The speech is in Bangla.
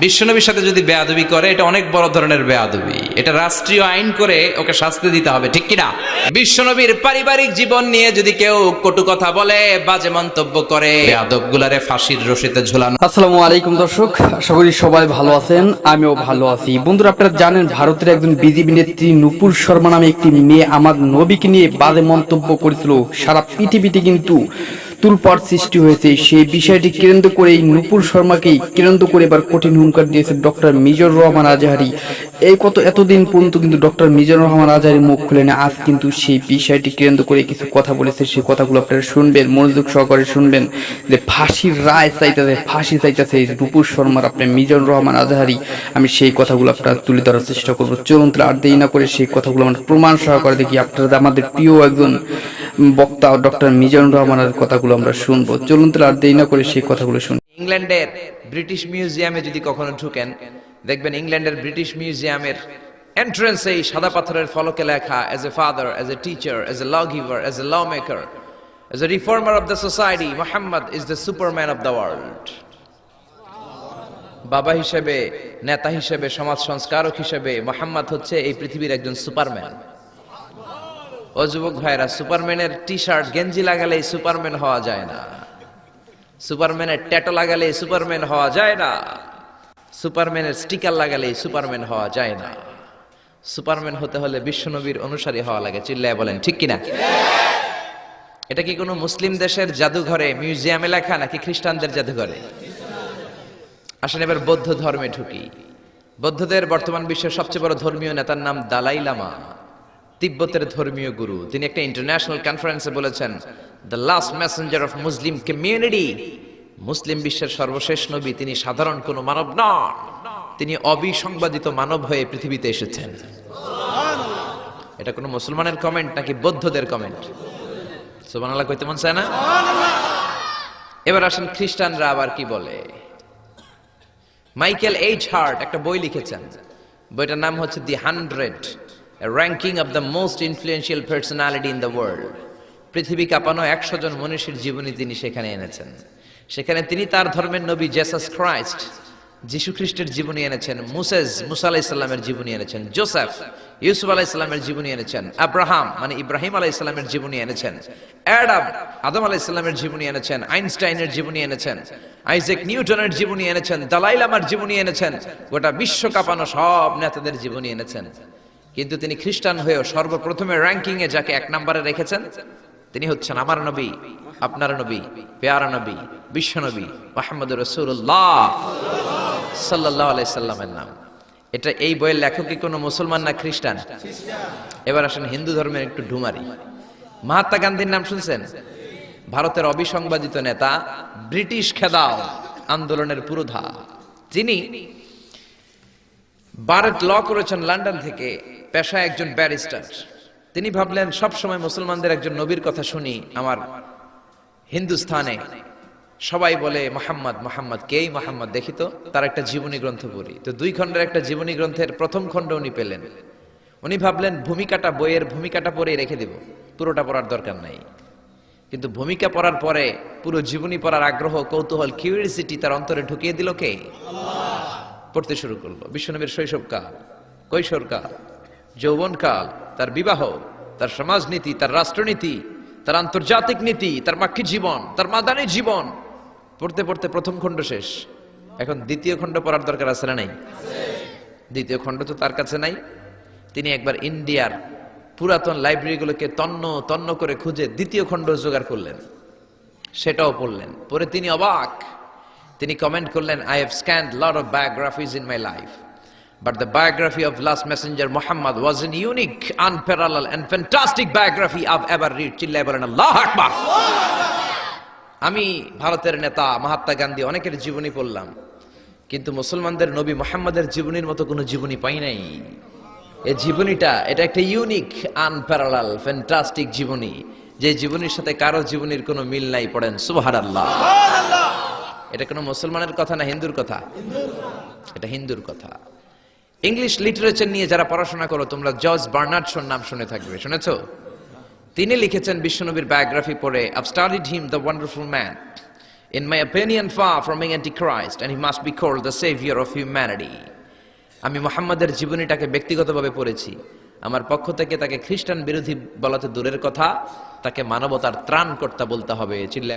বিশ্বনবীর সাথে যদি বেয়াদবি করে এটা অনেক বড় ধরনের বেয়াদবি, এটা রাষ্ট্রীয় আইন করে ওকে শাস্তি দিতে হবে, ঠিক কিনা? বিশ্বনবীর পারিবারিক জীবন নিয়ে যদি কেউ কটু কথা বলে, বাজে মন্তব্য করে, বেয়াদবগুলারে ফাঁসির রশিতে ঝুলানো। আসসালামু আলাইকুম দর্শক, আশা করি সবাই ভালো আছেন, আমিও ভালো আছি। বন্ধুরা, আপনারা জানেন ভারতের একজন বিজেপি নেত্রী নূপুর শর্মা নামে একটি মেয়ে আমার নবীকে নিয়ে বাজে মন্তব্য করেছিল। সারা পৃথিবীতে কিন্তু তুলপাড় সৃষ্টি হয়েছে। সেই বিষয়টি কেন্দ্র করে এই নূপুর শর্মাকেই কেন্দ্র করে এবার কঠিন হুঙ্কার দিয়েছে ডক্টর মিজানুর রহমান আজহারী। এতদিন পর্যন্ত কিন্তু ডক্টর মিজানুর রহমান আজহারী মুখ খুলেন, আজ কিন্তু সেই বিষয়টি কেন্দ্র করে কিছু কথা বলেছে। সেই কথাগুলো আপনারা শুনবেন, মনোযোগ সহকারে শুনবেন। যে ফাঁসির রায় চাইতেছে, ফাঁসি চাইতেছে নূপুর শর্মার আপনার মিজানুর রহমান আজহারী। আমি সেই কথাগুলো আপনারা তুলে ধরার চেষ্টা করবো। চলুন আর দেরি না করে সেই কথাগুলো আমরা প্রমাণ সহকারে দেখি। আপনারা আমাদের প্রিয় একজন বক্তা ডক্টর মিজানুর রহমানের কথাগুলো আমরা শুনবো। চলুন আর দেরি না করে সেই কথাগুলো শুনি। ইংল্যান্ডের ব্রিটিশ মিউজিয়ামে যদি কখনো ঢুকেন, দেখবেন ইংল্যান্ডের ব্রিটিশ মিউজিয়ামের এন্ট্রান্সে এই সাদা পাথরের ফলকে লেখা, as a father, as a teacher, as a law giver, as a law maker, as a reformer of the society, Muhammad is the superman of the world. বাবা হিসেবে, নেতা হিসেবে, সমাজ সংস্কারক হিসেবে মুহাম্মদ হচ্ছে এই পৃথিবীর একজন সুপারম্যান। ও যুবক ভাইরা, সুপারম্যানের টি শার্ট গেঞ্জি লাগালেই সুপারম্যান হওয়া যায় না, সুপারম্যানের ট্যাটু লাগালে সুপারম্যান হওয়া যায় না, সুপারম্যানের স্টিকার লাগালে সুপারম্যান হওয়া যায় না। সুপারম্যান হতে হলে বিশ্বনবীর অনুসারী হওয়া লাগে। চিল্লায় বলেন ঠিক কিনা? এটা কি কোনো মুসলিম দেশের জাদুঘরে, মিউজিয়ামে লেখা, নাকি খ্রিস্টানদের জাদুঘরে? আসেন এবার বৌদ্ধ ধর্মে ঢুকি। বৌদ্ধদের বর্তমান বিশ্বের সবচেয়ে বড় ধর্মীয় নেতার নাম দালাই লামা, তিব্বতের ধর্মীয় গুরু। তিনি একটা ইন্টারন্যাশনাল কনফারেন্সে বলেছেন, the last messenger of Muslim community, মুসলিম বিশ্বের সর্বশেষ নবী তিনি সাধারণ কোনো মানব নন, তিনি অবিসংবাদিত মানব হয়ে পৃথিবীতে এসেছেন। এটা কোনো মুসলমানের কমেন্ট নাকি বৌদ্ধদের কমেন্ট? সুবহানাল্লাহ কইতে মন চায় না? এবার আসেন খ্রিস্টানরা আবার কি বলে। মাইকেল এইচ হার্ট একটা বই লিখেছেন, বইটার নাম হচ্ছে দি 100, a ranking of the most influential personality in the world. পৃথিবী কাঁপানো 100 জন মনীষীর জীবনী তিনি সেখানে এনেছেন। সেখানে তিনি তার ধর্মের নবী জেসাস ক্রাইস্ট, যিশু খ্রিস্টের জীবনী এনেছেন, মুসা আলাইহিস সালামের জীবনী এনেছেন, জোসেফ, ইউসুফ আলাইহিস সালামের জীবনী এনেছেন, আব্রাহাম মানে ইব্রাহিম আলাইহিস সালামের জীবনী এনেছেন, আদম আলাইহিস সালামের জীবনী এনেছেন, আইনস্টাইনের জীবনী এনেছেন, আইজাক নিউটনের জীবনী এনেছেন, দালাই লামার জীবনী এনেছেন, গোটা বিশ্ব কাঁপানো সব নেতাদের জীবনী এনেছেন। কিন্তু তিনি খ্রিস্টান হয়েও সর্বপ্রথমে র্যাঙ্কিং এ যাকে 1 নম্বরে রেখেছেন তিনি হচ্ছেন আমার নবী, আপনার নবী, পেয়ারা নবী, বিশ্ব নবী মুহাম্মদুর রাসূলুল্লাহ সাল্লাল্লাহু আলাইহি সাল্লামের নাম। এটা এই বইয়ের লেখক কি কোনো মুসলমান না খ্রিস্টান? এবার আসেন হিন্দু ধর্মের একটু ঢুমারি। মহাত্মা গান্ধীর নাম শুনছেন? ভারতের অবিসংবাদিত নেতা, ব্রিটিশ খেদাও আন্দোলনের পুরোধা। তিনি বারেট ল করেছেন লন্ডন থেকে, পেশায় একজন ব্যারিস্টার। তিনি ভাবলেন সব সময় মুসলমানদের একজন নবীর কথা শুনি, আমার হিন্দুস্থানে সবাই বলে মোহাম্মদ, মোহাম্মদ, কেই মোহাম্মদ, দেখি তো তার একটা জীবনী গ্রন্থ পড়ি। তো 2 খণ্ডের একটা জীবনী গ্রন্থের প্রথম খণ্ড উনি পেলেন। উনি ভাবলেন ভূমিকাটা, বইয়ের ভূমিকাটা পড়ে রেখে দেব, পুরোটা পড়ার দরকার নাই। কিন্তু ভূমিকা পড়ার পরে পুরো জীবনী পড়ার আগ্রহ, কৌতূহল, কিউরিওসিটি তার অন্তরে ঢুকিয়ে দিল কে? পড়তে শুরু করলো। বিশ্বনবীর শৈশবকাল, কৈশোরকাল, যৌবনকাল, তার বিবাহ, তার সমাজনীতি, তার রাষ্ট্রনীতি, তার আন্তর্জাতিক নীতি, তার মাক্কি জীবন, তার মাদানী জীবন। পড়তে পড়তে প্রথম খণ্ড শেষ। এখন দ্বিতীয় খণ্ড পড়ার দরকার আছে না নাই? দ্বিতীয় খণ্ড তো তার কাছে নাই। তিনি একবার ইন্ডিয়ার পুরাতন লাইব্রেরিগুলোকে তন্ন তন্ন করে খুঁজে দ্বিতীয় খণ্ড জোগাড় করলেন, সেটাও পড়লেন। পরে তিনি অবাক। তিনি কমেন্ট করলেন, I have scanned lot of biographies in my life, but the biography of last messenger Muhammad was an unique, unparalleled and fantastic biography I've ever read. চিল্লায় বলেন আল্লাহু আকবার। আমি ভারতের নেতা মহাত্মা গান্ধী অনেকের জীবনী পড়লাম, কিন্তু মুসলমানদের নবী মুহাম্মদের জীবনীর মতো কোনো জীবনী পাই নাই। এই জীবনীটা, এটা একটা ইউনিক, আনপ্যারালাল, ফ্যান্টাস্টিক জীবনী, যে জীবনীর সাথে কারো জীবনীর কোনো মিল নাই। পড়েন সুবহানাল্লাহ। এটা কোনো মুসলমানের কথা না হিন্দুর কথা? এটা হিন্দুর কথা। ইংলিশ লিটারেচার নিয়ে যারা পড়াশোনা করো তোমরা জর্জ বার্নার্ড শোর নাম শুনে থাকবে, শুনেছো? তিনি লিখেছেন বিশ্বনবীর বায়োগ্রাফি পড়ে, I've studied him, the wonderful man. In my opinion, far from being antichrist, and he must be called the savior of humanity. আমি মুহাম্মাদের জীবনীটাকে ব্যক্তিগতভাবে পড়েছি। আমার পক্ষ থেকে তাকে খ্রিস্টান বিরোধী বলা তো দূরের কথা, তাকে মানবতার ত্রাণকর্তা বলতে হবে। চিল্লায়